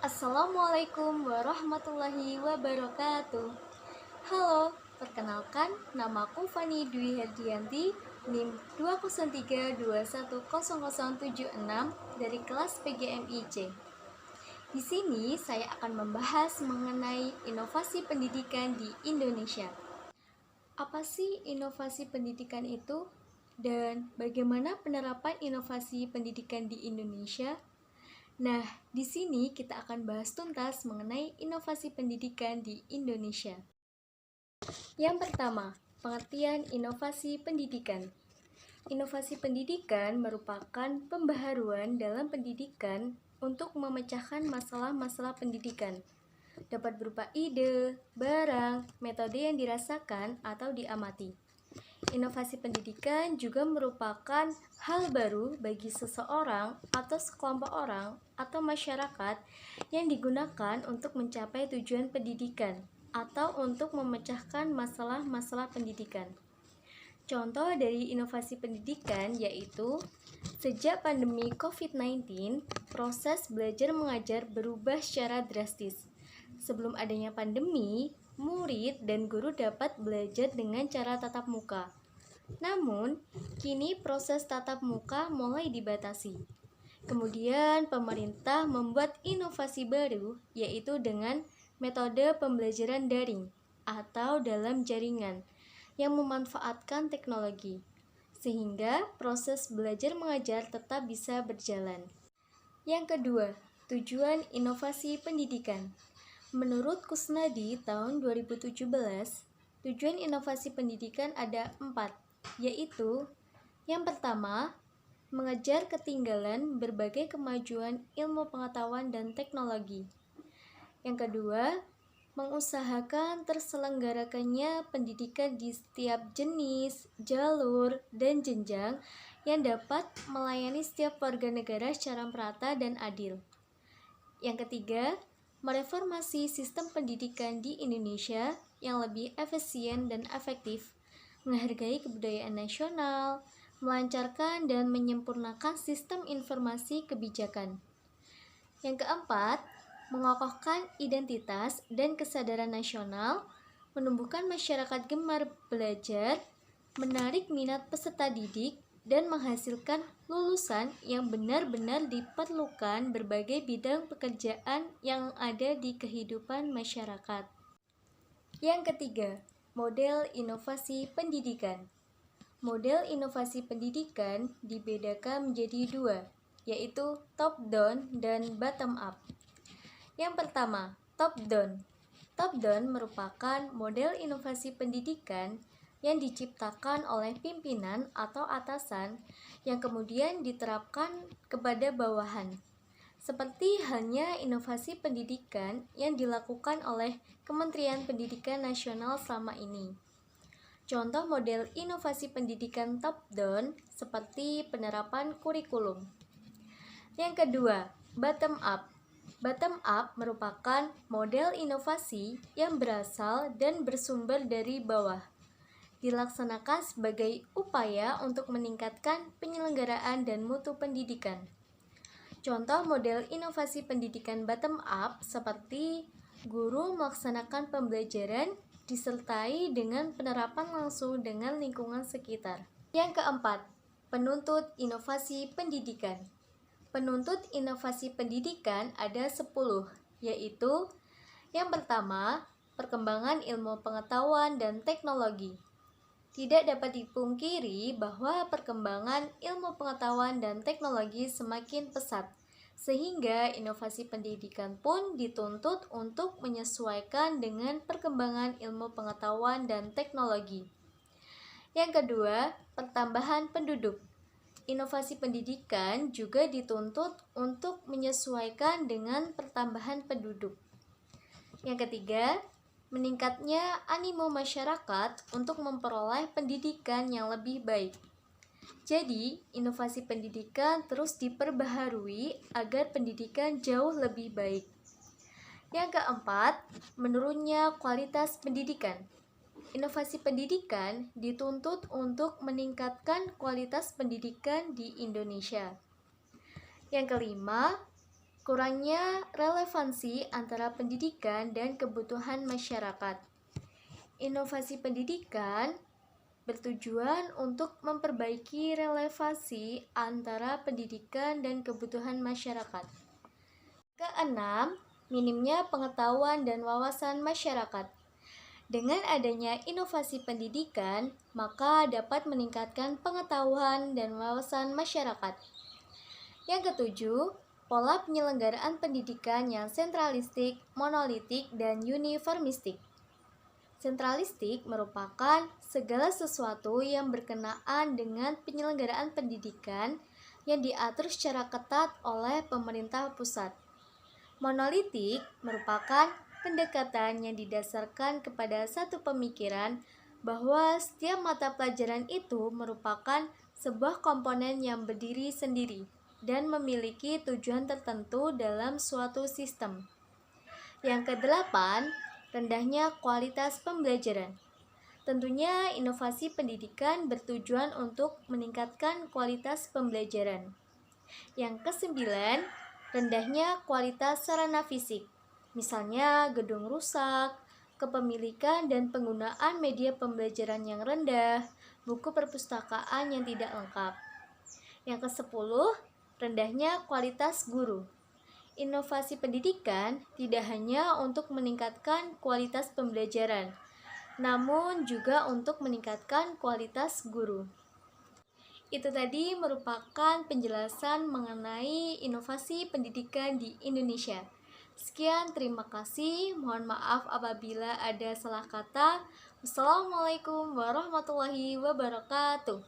Assalamualaikum warahmatullahi wabarakatuh. Halo, perkenalkan namaku Fani Dwi Herdianti, NIM 203210076 dari kelas PGMIC. Di sini saya akan membahas mengenai inovasi pendidikan di Indonesia. Apa sih inovasi pendidikan itu? Dan bagaimana penerapan inovasi pendidikan di Indonesia? Nah, di sini kita akan bahas tuntas mengenai inovasi pendidikan di Indonesia. Yang pertama, pengertian inovasi pendidikan. Inovasi pendidikan merupakan pembaharuan dalam pendidikan untuk memecahkan masalah-masalah pendidikan. Dapat berupa ide, barang, metode yang dirasakan atau diamati. Inovasi pendidikan juga merupakan hal baru bagi seseorang atau sekelompok orang atau masyarakat yang digunakan untuk mencapai tujuan pendidikan atau untuk memecahkan masalah-masalah pendidikan. Contoh dari inovasi pendidikan yaitu sejak pandemi COVID-19, proses belajar mengajar berubah secara drastis. Sebelum adanya pandemi, murid dan guru dapat belajar dengan cara tatap muka. Namun, kini proses tatap muka mulai dibatasi. Kemudian, pemerintah membuat inovasi baru, yaitu dengan metode pembelajaran daring atau dalam jaringan yang memanfaatkan teknologi, sehingga proses belajar mengajar tetap bisa berjalan. Yang kedua, tujuan inovasi pendidikan. Menurut Kusnadi tahun 2017, tujuan inovasi pendidikan ada 4, yaitu yang pertama, mengejar ketinggalan berbagai kemajuan ilmu pengetahuan dan teknologi. Yang kedua, mengusahakan terselenggarakannya pendidikan di setiap jenis, jalur, dan jenjang yang dapat melayani setiap warga negara secara merata dan adil. Yang ketiga, mereformasi sistem pendidikan di Indonesia yang lebih efisien dan efektif, menghargai kebudayaan nasional, melancarkan dan menyempurnakan sistem informasi kebijakan. Yang keempat, mengokohkan identitas dan kesadaran nasional, menumbuhkan masyarakat gemar belajar, menarik minat peserta didik, dan menghasilkan lulusan yang benar-benar diperlukan berbagai bidang pekerjaan yang ada di kehidupan masyarakat. Yang ketiga, model inovasi pendidikan. Model inovasi pendidikan dibedakan menjadi 2, yaitu top down dan bottom up. Yang pertama, top down. Top down merupakan model inovasi pendidikan yang diciptakan oleh pimpinan atau atasan yang kemudian diterapkan kepada bawahan. Seperti halnya inovasi pendidikan yang dilakukan oleh Kementerian Pendidikan Nasional selama ini. Contoh model inovasi pendidikan top down seperti penerapan kurikulum. Yang kedua, bottom up. Bottom up merupakan model inovasi yang berasal dan bersumber dari bawah. Dilaksanakan sebagai upaya untuk meningkatkan penyelenggaraan dan mutu pendidikan. Contoh model inovasi pendidikan bottom up seperti guru melaksanakan pembelajaran disertai dengan penerapan langsung dengan lingkungan sekitar. Yang keempat, penuntut inovasi pendidikan. Penuntut inovasi pendidikan ada 10, yaitu yang pertama, perkembangan ilmu pengetahuan dan teknologi. Tidak dapat dipungkiri bahwa perkembangan ilmu pengetahuan dan teknologi semakin pesat, sehingga inovasi pendidikan pun dituntut untuk menyesuaikan dengan perkembangan ilmu pengetahuan dan teknologi. Yang kedua, pertambahan penduduk. Inovasi pendidikan juga dituntut untuk menyesuaikan dengan pertambahan penduduk. Yang ketiga, meningkatnya animo masyarakat untuk memperoleh pendidikan yang lebih baik. Jadi, inovasi pendidikan terus diperbaharui agar pendidikan jauh lebih baik. Yang keempat, menurunnya kualitas pendidikan. Inovasi pendidikan dituntut untuk meningkatkan kualitas pendidikan di Indonesia. Yang kelima, Kurangnya relevansi antara pendidikan dan kebutuhan masyarakat. Inovasi pendidikan bertujuan untuk memperbaiki relevansi antara pendidikan dan kebutuhan masyarakat. Keenam, minimnya pengetahuan dan wawasan masyarakat. Dengan adanya inovasi pendidikan, maka dapat meningkatkan pengetahuan dan wawasan masyarakat. Yang ketujuh, pola penyelenggaraan pendidikan yang sentralistik, monolitik, dan uniformistik. Sentralistik merupakan segala sesuatu yang berkenaan dengan penyelenggaraan pendidikan yang diatur secara ketat oleh pemerintah pusat. Monolitik merupakan pendekatan yang didasarkan kepada satu pemikiran bahwa setiap mata pelajaran itu merupakan sebuah komponen yang berdiri sendiri dan memiliki tujuan tertentu dalam suatu sistem. Yang kedelapan, rendahnya kualitas pembelajaran. Tentunya inovasi pendidikan bertujuan untuk meningkatkan kualitas pembelajaran. Yang kesembilan, rendahnya kualitas sarana fisik. Misalnya gedung rusak, kepemilikan dan penggunaan media pembelajaran yang rendah, buku perpustakaan yang tidak lengkap. Yang kesepuluh, rendahnya kualitas guru. Inovasi pendidikan tidak hanya untuk meningkatkan kualitas pembelajaran, namun juga untuk meningkatkan kualitas guru. Itu tadi merupakan penjelasan mengenai inovasi pendidikan di Indonesia. Sekian, terima kasih. Mohon maaf apabila ada salah kata. Wassalamualaikum warahmatullahi wabarakatuh.